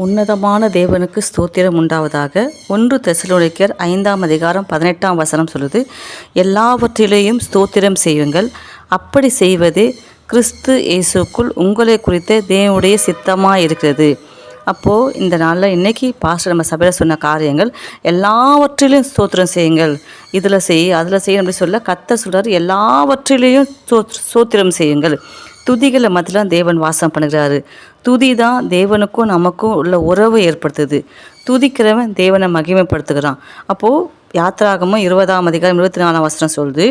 உன்னதமான தேவனுக்கு ஸ்தோத்திரம் உண்டாவதாக. 1 தெசலோனிக்கேயர் 5:18 சொல்லுது, எல்லாவற்றிலேயும் ஸ்தோத்திரம் செய்யுங்கள், அப்படி செய்வதே கிறிஸ்து இயேசுக்குள் உங்களை குறித்த தேவனுடைய சித்தமாக இருக்கிறது. அப்போது இந்த நாளில் இன்றைக்கி பாஸ்டர் நம்ம சபையில் சொன்ன காரியங்கள், எல்லாவற்றிலையும் ஸ்தோத்திரம் செய்யுங்கள், இதில் செய் அதில் செய்ய அப்படி சொல்ல கர்த்தர் சொல்கிறார், எல்லாவற்றிலையும் ஸ்தோத்திரம் செய்யுங்கள். துதிகளை மத்தியில் தேவன் வாசம் பண்ணுகிறாரு. துதி தான் தேவனுக்கும் நமக்கும் உள்ள உறவை ஏற்படுத்துது. துதிக்கிறவன் தேவனை மகிமைப்படுத்துகிறான். அப்போது யாத்திராகமும் 20:24 சொல்லுது,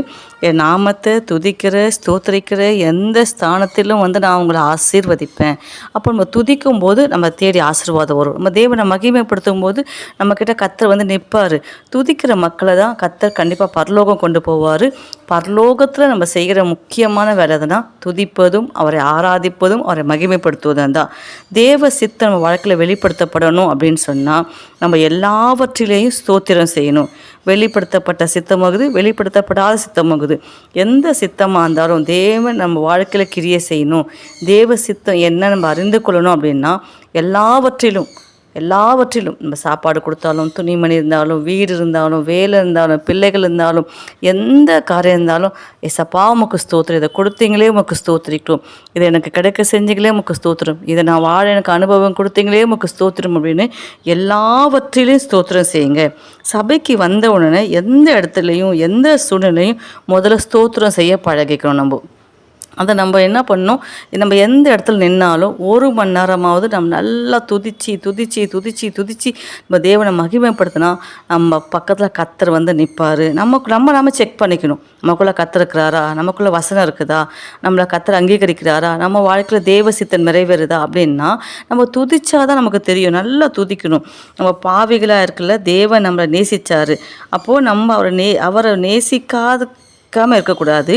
என் நாமத்தை துதிக்கிற ஸ்தோத்திரிக்கிற எந்த ஸ்தானத்திலும் நான் உங்களை ஆசீர்வதிப்பேன். அப்போ நம்ம துதிக்கும் போது நம்ம தேடி ஆசீர்வாதம் வரும். நம்ம தேவனை மகிமைப்படுத்தும் போது நம்மக்கிட்ட கர்த்தர் நிற்பார். துதிக்கிற மக்களை தான் கர்த்தர் கண்டிப்பாக பரலோகம் கொண்டு போவார். பரலோகத்தில் நம்ம செய்கிற முக்கியமான வேலை எதுனா துதிப்பதும் அவரை ஆராதிப்பதும் அவரை மகிமைப்படுத்துவதும் தான். தேவ சித்தம் நம்ம வாழ்க்கையில் வெளிப்படுத்தப்படணும் அப்படின்னு சொன்னால் நம்ம எல்லாவற்றிலேயும் ஸ்தோத்திரம் செய்யணும். வெளிப்படுத்தப்பட்ட சித்தமாகுது, வெளிப்படுத்தப்படாத சித்தமாகுது. எந்த சித்தமாக இருந்தாலும் தேவன் நம்ம வாழ்க்கையில் கிரியை செய்யணும். தேவ சித்தம் என்ன நம்ம அறிந்து கொள்ளணும் அப்படின்னா எல்லாவற்றிலும் நம்ம சாப்பாடு கொடுத்தாலும், துணிமணி இருந்தாலும், வீடு இருந்தாலும், வேலை இருந்தாலும், பிள்ளைகள் இருந்தாலும், எந்த காரியம் இருந்தாலும், ஏசப்பா உமக்கு ஸ்தோத்திரம், இதை கொடுத்தீங்களே உமக்கு ஸ்தோத்திரிக்கும், இதை எனக்கு கிடைக்க செஞ்சீங்களே உமக்கு ஸ்தோத்திரம், இதை நான் வாழ எனக்கு அனுபவம் கொடுத்தீங்களே உமக்கு ஸ்தோத்திரம் அப்படின்னு எல்லாவற்றிலையும் ஸ்தோத்திரம் செய்யுங்க. சபைக்கு வந்த உடனே எந்த இடத்துலையும் எந்த சூழ்நிலையும் முதல்ல ஸ்தோத்திரம் செய்ய பழகிக்கணும். அதை நம்ம என்ன பண்ணணும், நம்ம எந்த இடத்துல நின்னாலும் 1 மணி நேரமாவது நம்ம நல்லா துதிச்சு நம்ம தேவனை மகிமைப்படுத்தினா நம்ம பக்கத்தில் கர்த்தர் நிற்பார். நம்ம செக் பண்ணிக்கணும், நமக்குள்ளே கர்த்தர் இருக்கிறாரா, நமக்குள்ளே வசனம் இருக்குதா, நம்மளை கர்த்தர் அங்கீகரிக்கிறாரா, நம்ம வாழ்க்கையில் தேவ சித்தம் நிறைவேறுதா அப்படின்னா நம்ம துதிச்சாதான் நமக்கு தெரியும். நல்லா துதிக்கணும். நம்ம பாவிகளாக இருக்குல்ல, தேவன் நம்மளை நேசித்தார். அப்போது நம்ம அவரை நேசிக்காமல் இருக்கக்கூடாது.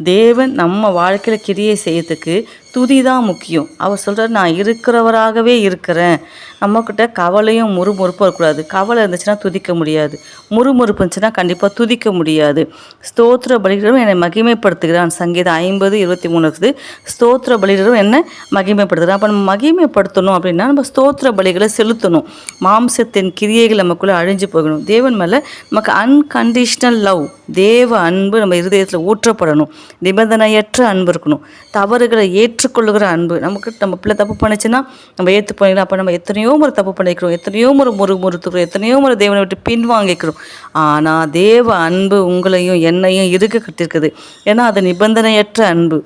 தேவன் நம்ம வாழ்க்கையில் கிரியை செய்யறதுக்கு துதி தான் முக்கியம். அவர் சொல்கிறார், நான் இருக்கிறவராகவே இருக்கிறேன். நம்மக்கிட்ட கவலையும் முறுமுறுப்பும் இருக்கக்கூடாது. கவலை இருந்துச்சுன்னா துதிக்க முடியாது, முறுமுறுப்பு இருந்துச்சுன்னா கண்டிப்பாக துதிக்க முடியாது. ஸ்தோத்திர பலிகளும் என்னை மகிமைப்படுத்துகிறான். சங்கீதம் 50:23 இருக்குது. ஸ்தோத்திர பலிகளும் என்னை மகிமைப்படுத்துகிறான். அப்போ நம்ம மகிமைப்படுத்தணும் அப்படின்னா நம்ம ஸ்தோத்திர பலிகளை செலுத்தணும். மாம்சத்தின் கிரியைகள் நமக்குள்ளே அழிஞ்சு போகணும். தேவன் மேலே நமக்கு அன்கண்டிஷ்னல் லவ், தேவ அன்பு நம்ம இருதயத்தில் ஊற்றப்படணும். நிபந்தனையற்ற அன்பு இருக்கணும். தவறுகளை ஏற்றுக்கொள்ளுகிற அன்பு. நம்ம பிள்ளை தப்பு பண்ணிச்சுன்னா நம்ம ஏற்று பண்ணிக்கலாம். அப்போ நம்ம எத்தனையோ முறை தப்பு பண்ணிக்கிறோம், எத்தனையோ முறை முறுமுறுத்துக்கிறோம், எத்தனையோ முறை தேவனை விட்டு பின்வாங்கிக்கிறோம். ஆனால் தேவ அன்பு உங்களையும் என்னையும் இருக்க கட்டிருக்குது. ஏன்னா அது நிபந்தனையற்ற அன்பு,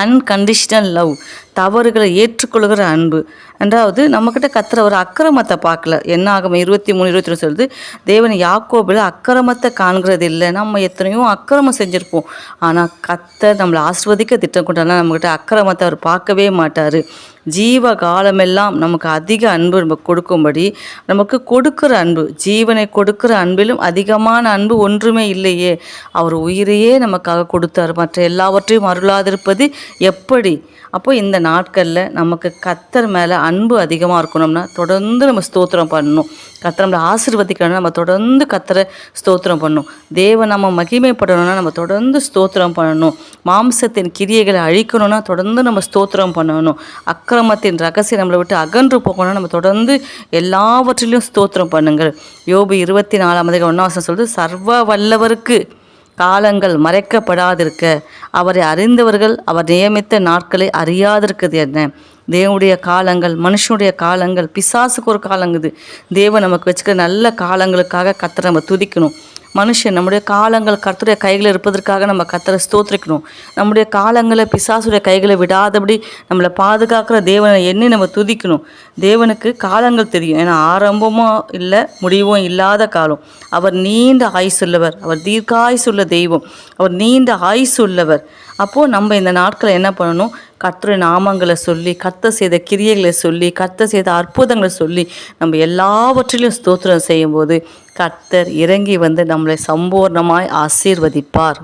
அன்கண்டிஷ்னல் லவ், தவறுகளை ஏற்றுக்கொள்கிற அன்பு. ரெண்டாவது, நம்மக்கிட்ட கர்த்தர் ஒரு அக்கிரமத்தை பார்க்கல. என்ன ஆகும் 23:22 சொல்லுது, தேவன் யாக்கோபில் அக்கிரமத்தை காண்கிறது இல்லை. நம்ம எத்தனையோ அக்கிரமம் செஞ்சுருப்போம், ஆனால் கர்த்தர் நம்மளை ஆசீர்வதிக்க திட்டம் கொண்டாலும் நம்மக்கிட்ட அக்கிரமத்தை அவர் பார்க்கவே மாட்டார். ஜீவ காலமெல்லாம் நமக்கு அதிக அன்பு நம்ம கொடுக்கும்படி நமக்கு கொடுக்குற அன்பு, ஜீவனை கொடுக்குற அன்பிலும் அதிகமான அன்பு ஒன்றுமே இல்லையே. அவர் உயிரையே நமக்காக கொடுத்தார். மற்ற எல்லாவற்றையும் அருளாதிருப்பது எப்படி? அப்போது இந்த நாட்களில் நமக்கு கர்த்தர் மேலே அன்பு அதிகமாக இருக்கணும்னா தொடர்ந்து நம்ம ஸ்தோத்திரம் பண்ணணும். கர்த்தர் நம்மளை ஆசீர்வதிக்கணும்னா நம்ம தொடர்ந்து கர்த்தரை ஸ்தோத்திரம் பண்ணணும். தேவன் நம்ம மகிமைப்படணும்னா நம்ம தொடர்ந்து ஸ்தோத்திரம் பண்ணணும். மாம்சத்தின் கிரியைகளை அழிக்கணும்னா தொடர்ந்து நம்ம ஸ்தோத்திரம் பண்ணணும். அக்கிரமத்தின் ரகசியம் நம்மளை விட்டு அகன்று போகணும்னா நம்ம தொடர்ந்து எல்லாவற்றிலையும் ஸ்தோத்திரம் பண்ணுங்கள். யோபு 24:1 சொல்லுது, சர்வ வல்லவருக்கு காலங்கள் மறைக்கப்படாதிருக்க, அவரை அறிந்தவர்கள் அவர் நியமித்த நாட்களை அறியாதிருக்குது என்ன? தேவனுடைய காலங்கள், மனுஷனுடைய காலங்கள், பிசாசுக்கு ஒரு காலங்குது. தேவன் நமக்கு வச்சுக்கிற நல்ல காலங்களுக்காக கர்த்தரை நம்ம துதிக்கணும். மனுஷன் நம்முடைய காலங்கள் கர்த்தருடைய கைகளில் இருப்பதற்காக நம்ம கர்த்தரை ஸ்தோத்திரிக்கணும். நம்முடைய காலங்களை பிசாசுடைய கைகளை விடாதபடி நம்மளை பாதுகாக்கிற தேவனை எண்ணி நம்ம துதிக்கணும். தேவனுக்கு காலங்கள் தெரியும். ஏன்னா ஆரம்பமும் இல்லை முடிவும் இல்லாத காலம். அவர் நீண்ட ஆயுசு உள்ளவர், அவர் தீர்க்காயுசுள்ள தெய்வம், அவர் நீண்ட ஆயுசு உள்ளவர். அப்போது நம்ம இந்த நாட்களை என்ன பண்ணணும், கர்த்தருடைய நாமங்களை சொல்லி, கர்த்தர் செய்த கிரியைகளை சொல்லி, கர்த்தர் செய்த அற்புதங்களை சொல்லி நம்ம எல்லாவற்றிலும் ஸ்தோத்திரம் செய்யும்போது கர்த்தர் இறங்கி நம்மளை சம்பூர்ணமாய் ஆசீர்வதிப்பார்.